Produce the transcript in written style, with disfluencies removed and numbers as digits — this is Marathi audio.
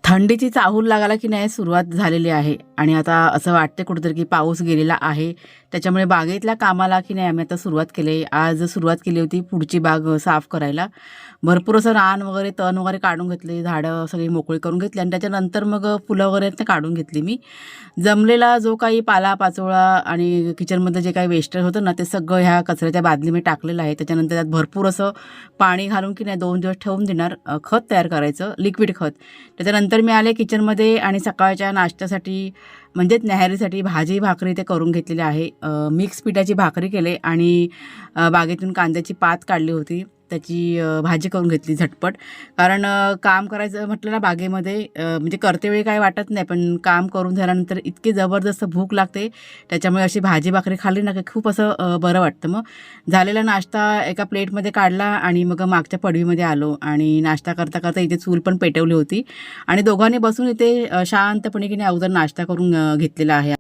थंडीची चाहूल लागायला की नाही सुरुवात झालेली आहे आणि आता असं वाटते कुठेतरी की पाऊस गेलेला आहे. त्याच्यामुळे बागेतल्या कामाला की नाही आम्ही आता सुरुवात केली. आज सुरुवात केली होती पुढची बाग साफ करायला. भरपूर असं रान वगैरे तण वगैरे काढून घेतले, झाडं सगळी मोकळी करून घेतली आणि त्याच्यानंतर मग फुलं वगैरे आहेत ते काढून घेतली मी. जमलेला जो काही पाला-पाचोळा आणि किचनमधलं जे काही वेस्टेज होतं ना, ते सगळं ह्या कचऱ्याच्या बादलीमध्ये टाकलेलं आहे. त्याच्यानंतर त्यात भरपूर असं पाणी घालून की नाही 2 दिवस ठेवून देणार, खत तयार करायचं, लिक्विड खत. त्याच्यानंतर मी आले किचनमध्ये आणि सकाळच्या नाश्त्यासाठी म्हणजेच न्याहारीसाठी भाजी भाकरी ते करून घेतलेली आहे. मिक्स पिठाची भाकरी केले आणि बागेतून कांद्याची पात काढली होती. त्याची भाजी करून घेतली झटपट. कारण काम करायचं म्हटलं ना बागेमध्ये म्हणजे करते वेळी काही वाटत नाही, पण काम करून झाल्यानंतर इतकी जबरदस्त भूक लागते. त्याच्यामुळे अशी भाजी भाकरी खाल्ली ना की खूप असं बरं वाटतं. मग झालेला नाश्ता एका प्लेटमध्ये काढला आणि मग मागच्या पडवीमध्ये आलो आणि नाश्ता करता करता इथे चूल पण पेटवली होती आणि दोघांनी बसून इथे शांतपणे की नाही अगोदर नाश्ता करून घेतलेला आहे.